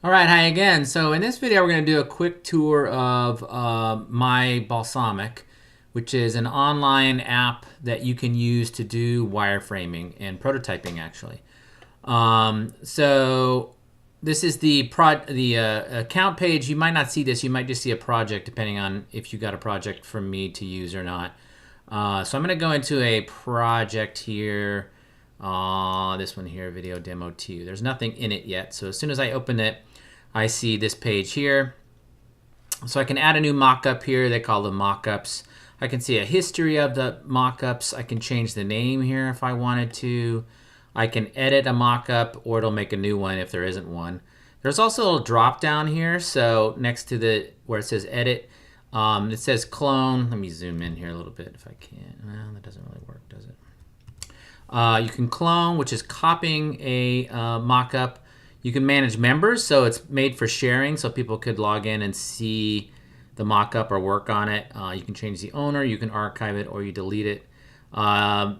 All right, hi again. So in this video, we're going to do a quick tour of mybalsamiq, which is an online app that you can use to do wireframing and prototyping, actually. So this is the account page. You might not see this. You might just see a project, depending on if you got a project from me to use or not. So I'm going to go into a project here. This one here, video demo 2. There's nothing in it yet. So as soon as I open it, I see this page here. So I can add a new mockup here. They call them mockups. I can see a history of the mockups. I can change the name here if I wanted to. I can edit a mockup, or it'll make a new one if there isn't one. There's also a little drop down here. So next to the where it says edit, it says clone. Let me zoom in here a little bit if I can. Well, that doesn't really work, does it? You can clone, which is copying a mockup. You can manage members, so it's made for sharing, so people could log in and see the mockup or work on it. You can change the owner, you can archive it, or you delete it. Up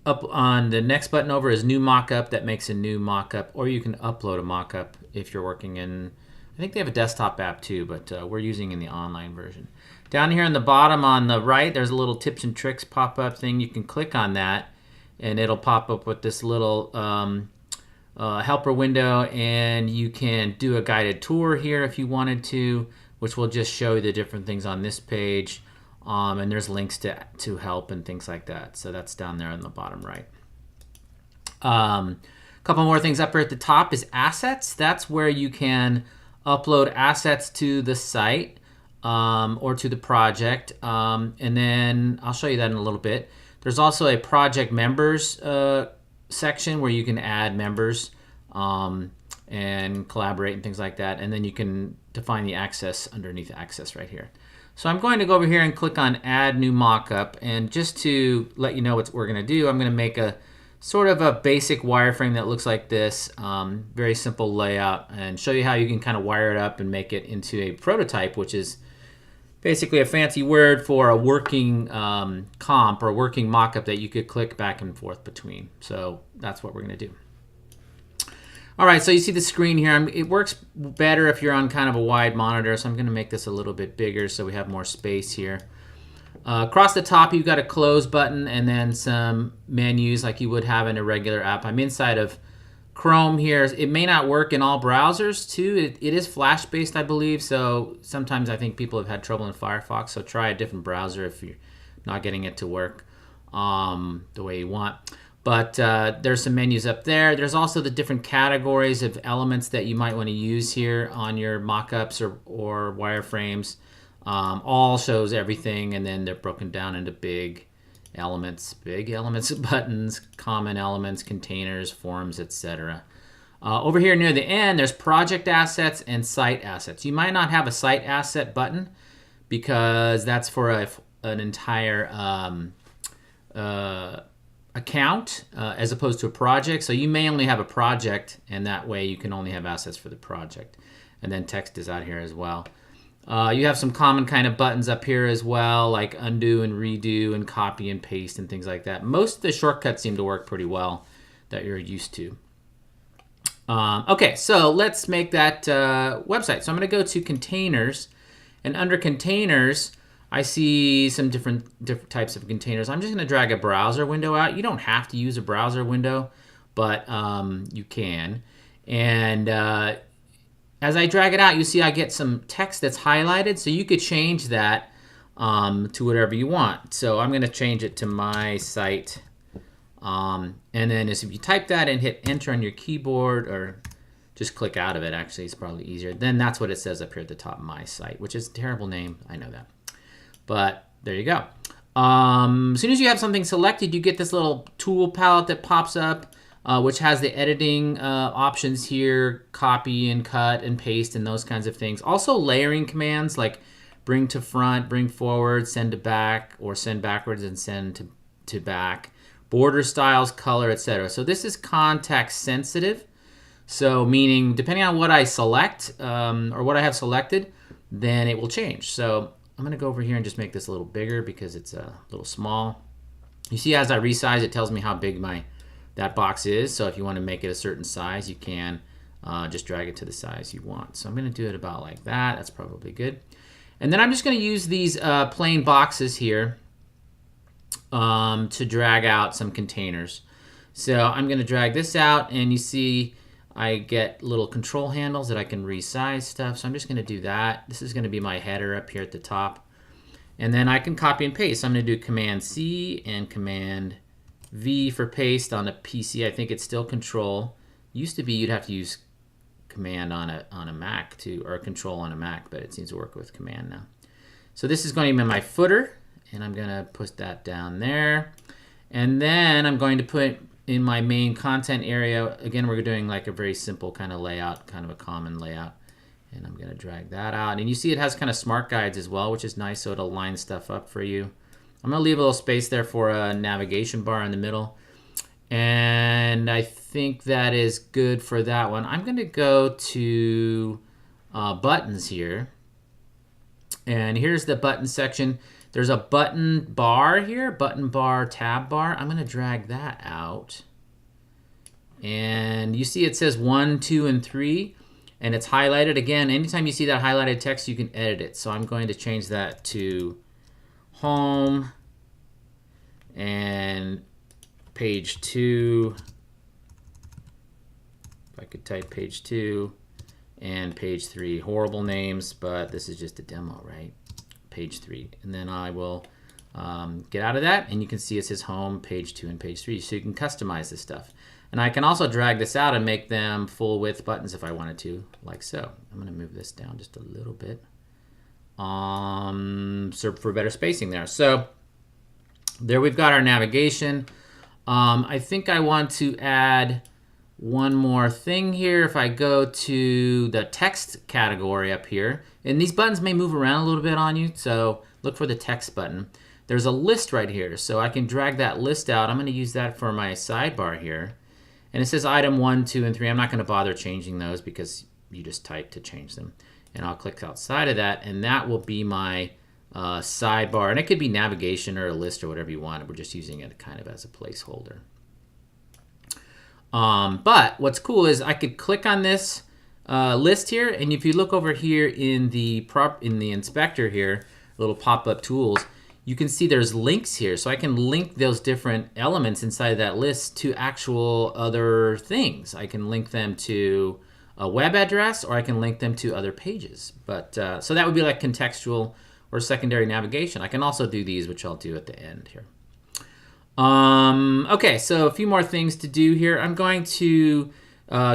on the next button over is new mockup. That makes a new mockup, or you can upload a mockup if you're working in. I think they have a desktop app too, but we're using in the online version. Down here in the bottom on the right, there's a little tips and tricks pop-up thing. You can click on that, and it'll pop up with this little helper window, and you can do a guided tour here if you wanted to, which will just show you the different things on this page. And there's links to help and things like that. So that's down there on the bottom right. A couple more things up here at the top is assets. That's where you can upload assets to the site or to the project. And then I'll show you that in a little bit. There's also a project members section where you can add members and collaborate and things like that. And then you can define the access underneath access right here. So I'm going to go over here and click on add new mockup. And just to let you know what we're going to do, I'm going to make a sort of a basic wireframe that looks like this. Very simple layout, and show you how you can kind of wire it up and make it into a prototype, which is basically a fancy word for a working comp or a working mockup that you could click back and forth between. So that's what we're going to do. All right, so you see the screen here. It works better if you're on kind of a wide monitor, so I'm going to make this a little bit bigger so we have more space here. Across the top, you've got a close button and then some menus like you would have in a regular app. I'm inside of Chrome here. It may not work in all browsers too. It is Flash-based, I believe, so sometimes I think people have had trouble in Firefox, so try a different browser if you're not getting it to work the way you want. But there's some menus up there. There's also the different categories of elements that you might want to use here on your mockups or wireframes. All shows everything, and then they're broken down into big elements, buttons, common elements, containers, forms, etc. Over here near the end, there's project assets and site assets. You might not have a site asset button because that's for an entire account as opposed to a project. So you may only have a project, and that way you can only have assets for the project. And then text is out here as well. You have some common kind of buttons up here as well, like undo and redo and copy and paste and things like that. Most of the shortcuts seem to work pretty well that you're used to. Okay, so let's make that website. So I'm going to go to containers, and under containers, I see some different types of containers. I'm just going to drag a browser window out. You don't have to use a browser window, but you can. And as I drag it out, you see I get some text that's highlighted, so you could change that to whatever you want. So I'm going to change it to my site. And then if you type that and hit enter on your keyboard, or just click out of it, actually, it's probably easier. Then that's what it says up here at the top, my site, which is a terrible name. I know that. But there you go. As soon as you have something selected, you get this little tool palette that pops up, which has the editing options here, copy and cut and paste and those kinds of things. Also layering commands like bring to front, bring forward, send to back, or send backwards and send to back. Border styles, color, etc. So this is context sensitive. So meaning depending on what I select or what I have selected, then it will change. So I'm going to go over here and just make this a little bigger because it's a little small. You see as I resize, it tells me how big that box is. So if you want to make it a certain size, you can. just drag it to the size you want. So I'm going to do it about like that. That's probably good. And then I'm just going to use these plain boxes here to drag out some containers. So I'm going to drag this out, and you see I get little control handles that I can resize stuff. So I'm just going to do that. This is going to be my header up here at the top. And then I can copy and paste. So I'm going to do Command C and Command V for paste on a PC. I think it's still Control. Used to be you'd have to use Command on a Mac too, or Control on a Mac, but it seems to work with Command now. So this is going to be my footer, and I'm going to put that down there. And then I'm going to put in my main content area, again, we're doing like a very simple kind of layout, kind of a common layout. And I'm going to drag that out. And you see it has kind of smart guides as well, which is nice, so it'll line stuff up for you. I'm going to leave a little space there for a navigation bar in the middle. And I think that is good for that one. I'm going to go to buttons here. And here's the button section. There's a button bar here, button bar, tab bar. I'm going to drag that out. And you see it says 1, 2, and 3, and it's highlighted. Again, anytime you see that highlighted text, you can edit it. So I'm going to change that to home and page 2. If I could type page 2 and page 3. Horrible names, but this is just a demo, right? Page 3, and then I will get out of that, and you can see it says home, page 2, and page 3, so you can customize this stuff. And I can also drag this out and make them full width buttons if I wanted to, like so. I'm going to move this down just a little bit so for better spacing there. So there we've got our navigation. I think I want to add one more thing here. If I go to the text category up here, and these buttons may move around a little bit on you, so look for the text button. There's a list right here, so I can drag that list out. I'm going to use that for my sidebar here. And it says item 1, 2, and 3. I'm not going to bother changing those because you just type to change them. And I'll click outside of that, and that will be my sidebar. And it could be navigation or a list or whatever you want. We're just using it kind of as a placeholder. But what's cool is I could click on this list here, and if you look over here in the inspector here, little pop-up tools, you can see there's links here. So I can link those different elements inside that list to actual other things. I can link them to a web address, or I can link them to other pages. But so that would be like contextual or secondary navigation. I can also do these, which I'll do at the end here. Okay, so a few more things to do here. I'm going to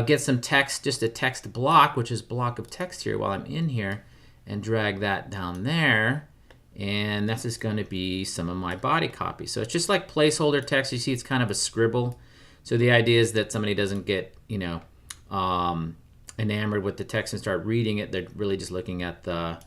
get some text, just a text block, which is block of text here while I'm in here, and drag that down there. And this is going to be some of my body copy. So it's just like placeholder text. You see it's kind of a scribble. So the idea is that somebody doesn't get, you know, enamored with the text and start reading it. They're really just looking at the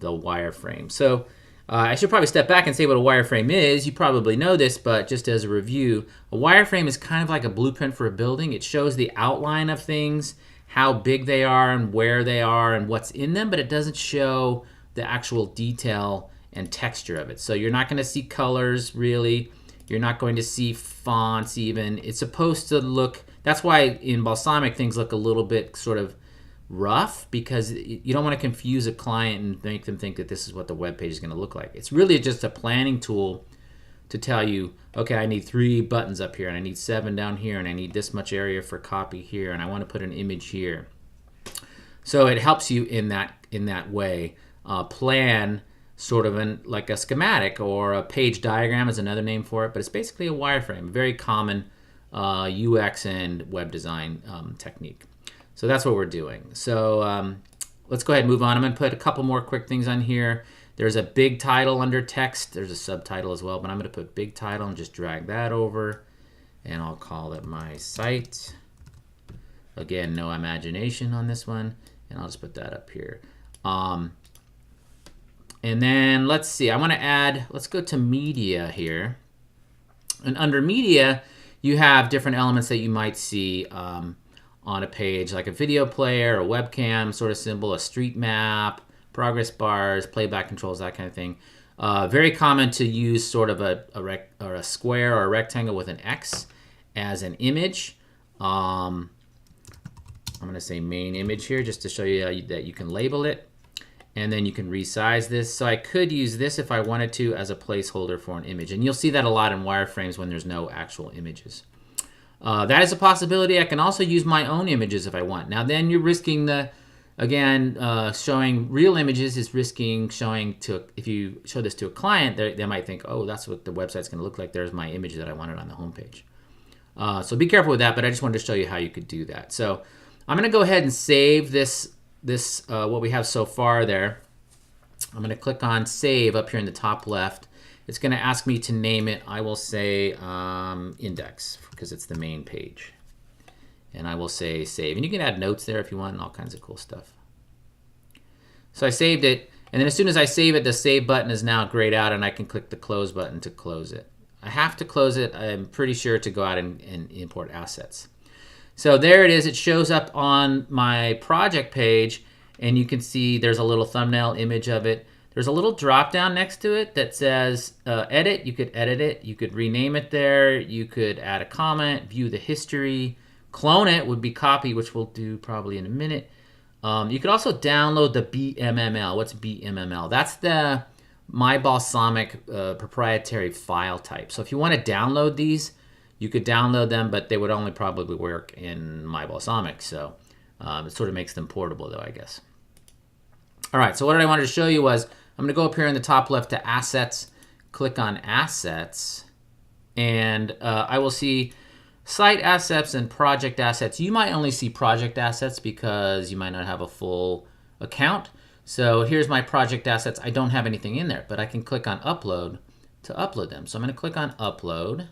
wireframe. So I should probably step back and say what a wireframe is. You probably know this, but just as a review, a wireframe is kind of like a blueprint for a building. It shows the outline of things, how big they are and where they are and what's in them, but it doesn't show the actual detail and texture of it. So you're not going to see colors really. You're not going to see fonts even. It's supposed to look, that's why in Balsamiq things look a little bit sort of rough, because you don't want to confuse a client and make them think that this is what the web page is going to look like. It's really just a planning tool to tell you, okay, I need 3 buttons up here, and I need 7 down here, and I need this much area for copy here, and I want to put an image here. So it helps you in that way plan sort of like a schematic, or a page diagram is another name for it, but it's basically a wireframe, very common UX and web design technique. So that's what we're doing. So let's go ahead and move on. I'm going to put a couple more quick things on here. There's a big title under text. There's a subtitle as well, but I'm going to put big title and just drag that over, and I'll call it my site. Again, no imagination on this one, and I'll just put that up here. And then let's see, I want to add, let's go to media here. And under media, you have different elements that you might see on a page, like a video player, a webcam sort of symbol, a street map, progress bars, playback controls, that kind of thing. Very common to use sort of a square or a rectangle with an X as an image. I'm going to say main image here just to show you that you can label it. And then you can resize this. So I could use this if I wanted to as a placeholder for an image. And you'll see that a lot in wireframes when there's no actual images. That is a possibility. I can also use my own images if I want. Now then you're risking the, again, showing real images is risking showing to, if you show this to a client, they might think, oh, that's what the website's going to look like. There's my image that I wanted on the homepage. So be careful with that, but I just wanted to show you how you could do that. So I'm going to go ahead and save this what we have so far there. I'm going to click on save up here in the top left. It's going to ask me to name it. I will say index because it's the main page. And I will say save. And you can add notes there if you want and all kinds of cool stuff. So I saved it. And then as soon as I save it, the save button is now grayed out and I can click the close button to close it. I have to close it, I'm pretty sure, to go out and import assets. So there it is. It shows up on my project page, and you can see there's a little thumbnail image of it. There's a little drop down next to it that says edit. You could edit it. You could rename it there. You could add a comment, view the history. Clone it would be copy, which we'll do probably in a minute. You could also download the BMML. What's BMML? That's the mybalsamiq proprietary file type. So if you want to download these, you could download them, but they would only probably work in mybalsamiq. So it sort of makes them portable, though, I guess. All right, so what I wanted to show you was I'm going to go up here in the top left to Assets, click on Assets, and I will see Site Assets and Project Assets. You might only see Project Assets because you might not have a full account. So here's my Project Assets. I don't have anything in there, but I can click on Upload to upload them. So I'm going to click on Upload.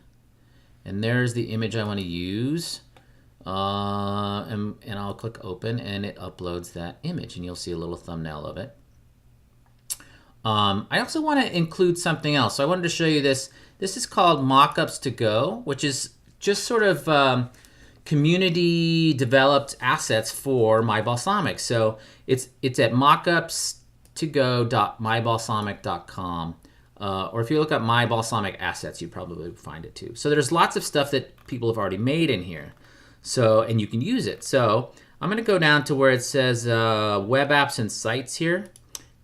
And there's the image I want to use. And I'll click open and it uploads that image and you'll see a little thumbnail of it. I also want to include something else. So I wanted to show you this. This is called Mockups to Go, which is just sort of community developed assets for mybalsamiq. So it's at mockupstogo.mybalsamiq.com. Or if you look up mybalsamiq assets, you probably find it too. So there's lots of stuff that people have already made in here. So, and you can use it. So I'm going to go down to where it says web apps and sites here.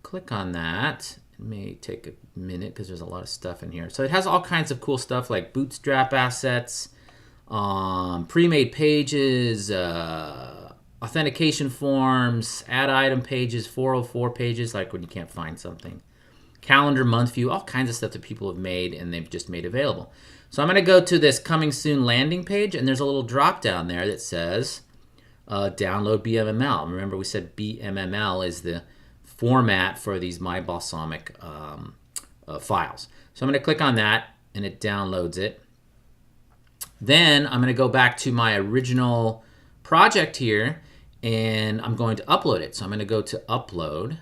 Click on that. It may take a minute because there's a lot of stuff in here. So it has all kinds of cool stuff like bootstrap assets, pre-made pages, authentication forms, add item pages, 404 pages, like when you can't find something. Calendar, month view, all kinds of stuff that people have made and they've just made available. So I'm going to go to this coming soon landing page, and there's a little drop down there that says download BMML. Remember we said BMML is the format for these mybalsamiq files. So I'm going to click on that and it downloads it. Then I'm going to go back to my original project here and I'm going to upload it. So I'm going to go to upload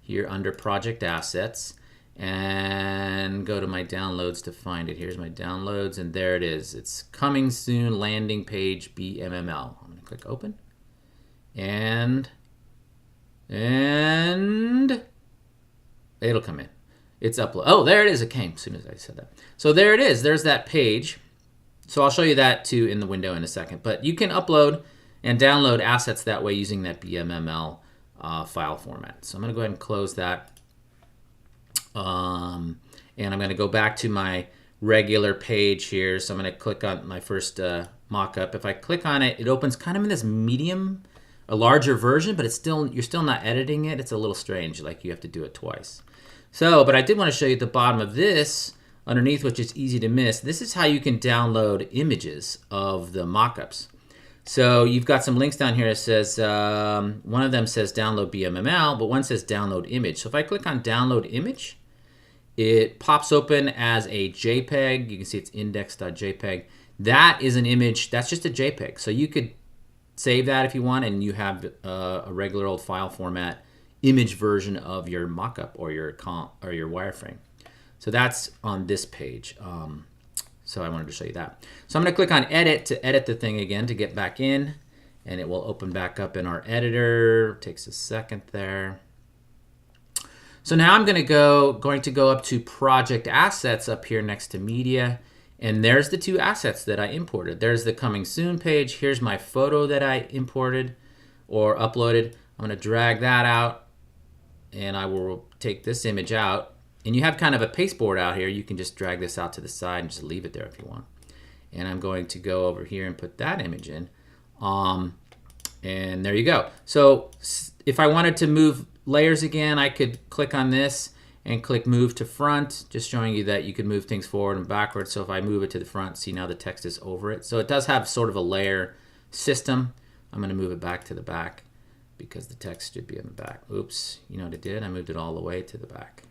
here under project assets and go to my downloads to find it. Here's my downloads and there it is. It's coming soon landing page BMML. I'm going to click open and it'll come in. It's upload. Oh, there it is. It came as soon as I said that. So there it is. There's that page. So I'll show you that too in the window in a second. But you can upload and download assets that way using that BMML file format. So I'm going to go ahead and close that. And I'm going to go back to my regular page here. So I'm going to click on my first mockup. If I click on it, it opens kind of in this medium, a larger version, but it's still, you're still not editing it. It's a little strange, like you have to do it twice. So, but I did want to show you at the bottom of this, underneath, which is easy to miss, this is how you can download images of the mockups. So you've got some links down here that says, one of them says download BMML, but one says download image. So if I click on download image, it pops open as a JPEG. You can see it's index.jpg. That is an image, that's just a JPEG. So you could save that if you want, and you have a regular old file format image version of your mockup or your wireframe. So that's on this page. So I wanted to show you that. So I'm going to click on edit to edit the thing again to get back in, and it will open back up in our editor. It takes a second there. So now I'm going to go up to project assets up here next to media, and there's the two assets that I imported. There's the coming soon page. Here's my photo that I imported. or uploaded. I'm going to drag that out, and I will take this image out. And you have kind of a pasteboard out here. You can just drag this out to the side and just leave it there if you want. And I'm going to go over here and put that image in. And there you go. So if I wanted to move layers again, I could click on this and click move to front, just showing you that you can move things forward and backwards. So if I move it to the front, see now the text is over it. So it does have sort of a layer system. I'm going to move it back to the back because the text should be in the back. Oops, you know what it did? I moved it all the way to the back.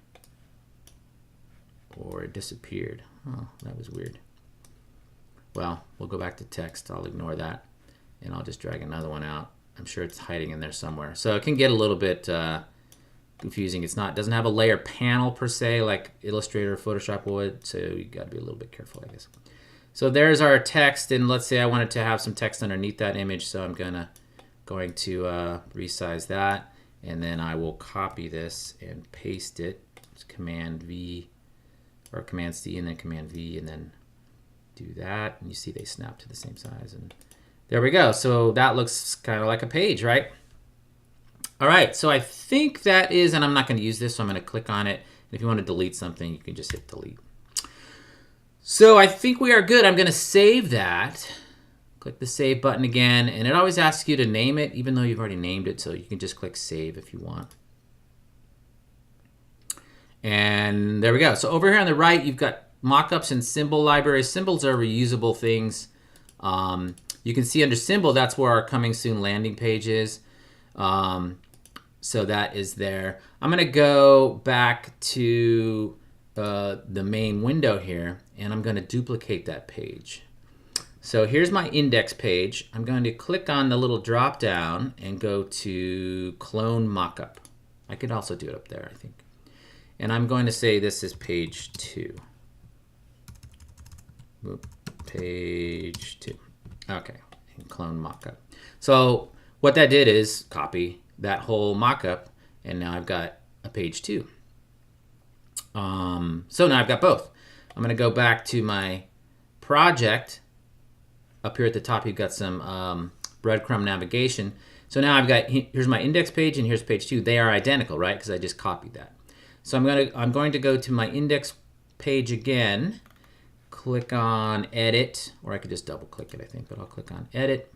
Or it disappeared. Oh, that was weird. Well, we'll go back to text. I'll ignore that. And I'll just drag another one out. I'm sure it's hiding in there somewhere. So it can get a little bit confusing. It doesn't have a layer panel per se like Illustrator or Photoshop would. So you got to be a little bit careful, I guess. So there's our text. And let's say I wanted to have some text underneath that image. So I'm going to resize that. And then I will copy this and paste it. It's Command V. Or Command C and then Command V, and then do that, and you see they snap to the same size, and there we go. So that looks kind of like a page, right? All right, so I think that is, and I'm not going to use this, so I'm going to click on it. And if you want to delete something, you can just hit delete. So I think we are good. I'm going to save that. Click the save button again, and it always asks you to name it, even though you've already named it, so you can just click save if you want. And there we go. So over here on the right, you've got mockups and symbol libraries. Symbols are reusable things. You can see under symbol, that's where our coming soon landing page is. So that is there. I'm going to go back to the main window here, and I'm going to duplicate that page. So here's my index page. I'm going to click on the little drop down and go to clone mockup. I could also do it up there, I think. And I'm going to say this is page 2. Page 2. Okay, and clone mockup. So what that did is copy that whole mockup, and now I've got a page 2. So now I've got both. I'm going to go back to my project. Up here at the top, you've got some breadcrumb navigation. So now I've got, here's my index page and here's page 2. They are identical, right? Because I just copied that. So I'm going to go to my index page again, click on edit, or I could just double click it, I think, but I'll click on edit.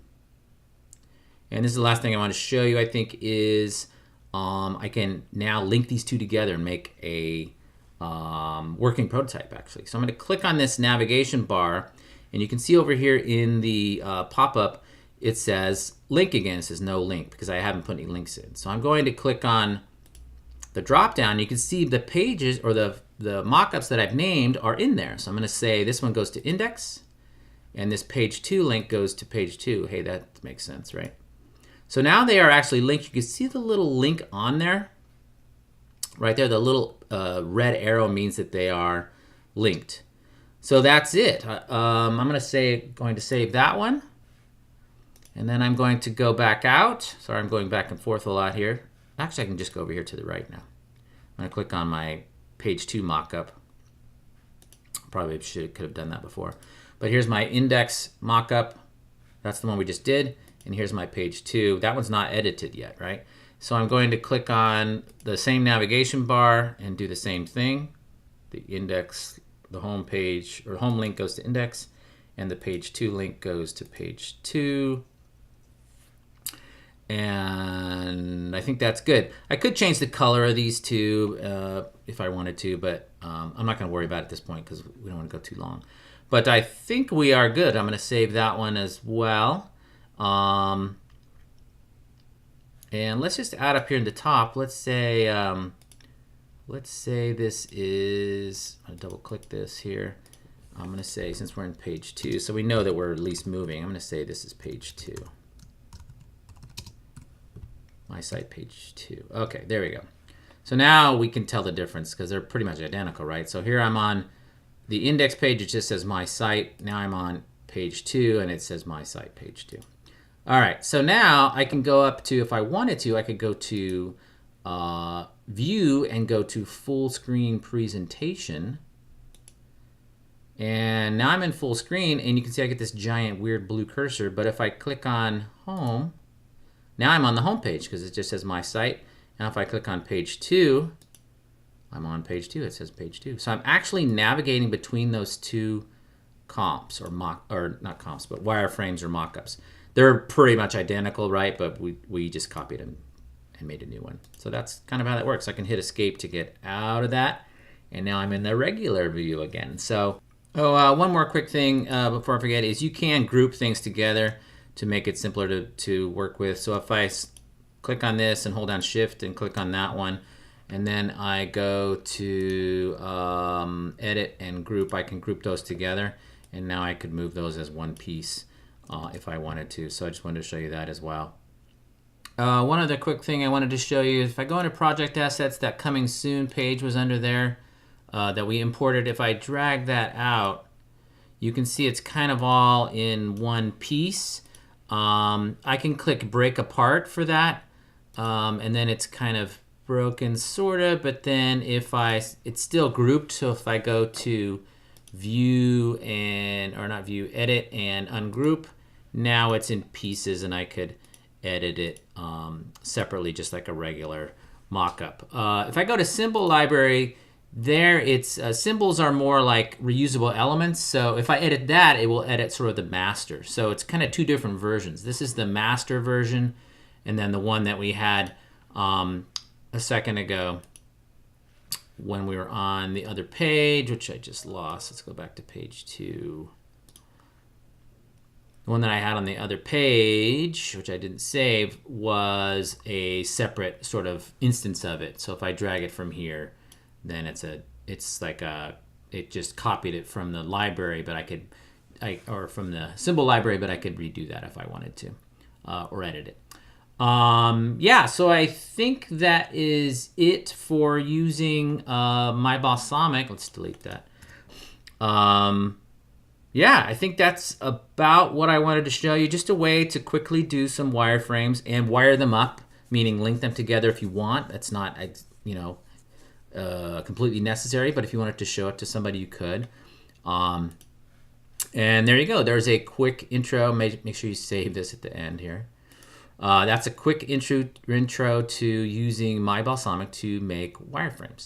And this is the last thing I want to show you, I think, is I can now link these two together and make a working prototype, actually. So I'm going to click on this navigation bar, and you can see over here in the pop-up, it says link again. It says no link because I haven't put any links in. So I'm going to click on the drop down. You can see the pages or the mockups that I've named are in there. So I'm going to say this one goes to index, and this page 2 link goes to page 2. Hey, that makes sense, right? So now they are actually linked. You can see the little link on there. Right there, the little red arrow means that they are linked. So that's it. I'm going to save that one. And then I'm going to go back out. Sorry, I'm going back and forth a lot here. Actually, I can just go over here to the right now. I'm going to click on my page 2 mockup. Probably could have done that before. But here's my index mockup. That's the one we just did. And here's my page 2. That one's not edited yet, right? So I'm going to click on the same navigation bar and do the same thing. The index, the home page, or home link goes to index, and the page 2 link goes to page 2. And I think that's good. I could change the color of these two if I wanted to, but I'm not going to worry about it at this point because we don't want to go too long. But I think we are good. I'm going to save that one as well. And let's just add up here in the top. Let's say this is, I'll double click this here. I'm going to say, since we're in page 2, so we know that we're at least moving, I'm going to say this is page 2. My site page 2. Okay, there we go. So now we can tell the difference because they're pretty much identical, right? So here I'm on the index page, it just says my site. Now I'm on page 2 and it says my site page 2. All right, so now I can go up to, if I wanted to, I could go to view and go to full screen presentation. And now I'm in full screen and you can see I get this giant weird blue cursor, but if I click on home, Now I'm on the home page because it just says my site. Now if I click on page 2, I'm on page 2. It says page 2. So I'm actually navigating between those two comps or not comps, but wireframes or mockups. They're pretty much identical, right? But we just copied them and made a new one. So that's kind of how that works. I can hit escape to get out of that. And now I'm in the regular view again. So one more quick thing before I forget is you can group things together to make it simpler to work with. So if I click on this and hold down shift and click on that one, and then I go to edit and group, I can group those together. And now I could move those as one piece if I wanted to. So I just wanted to show you that as well. One other quick thing I wanted to show you, if I go into project assets, that coming soon page was under there that we imported. If I drag that out, you can see it's kind of all in one piece. I can click break apart for that, and then it's kind of broken sort of, but then if it's still grouped. So if I go to view edit and ungroup, now it's in pieces and I could edit it separately just like a regular mockup. If I go to symbol library, there it's symbols are more like reusable elements. So if I edit that, it will edit sort of the master. So it's kind of two different versions. This is the master version, and then the one that we had a second ago when we were on the other page, which I just lost. Let's go back to page 2. The one that I had on the other page, which I didn't save, was a separate sort of instance of it. So if I drag it from here, then it just copied it from the library, but or from the symbol library, but I could redo that if I wanted to, or edit it. Yeah, so I think that is it for using mybalsamiq. Let's delete that. Yeah, I think that's about what I wanted to show you. Just a way to quickly do some wireframes and wire them up, meaning link them together if you want. That's not, completely necessary, but if you wanted to show it to somebody, you could. And there you go. There's a quick intro. Make sure you save this at the end here. That's a quick intro to using mybalsamiq to make wireframes.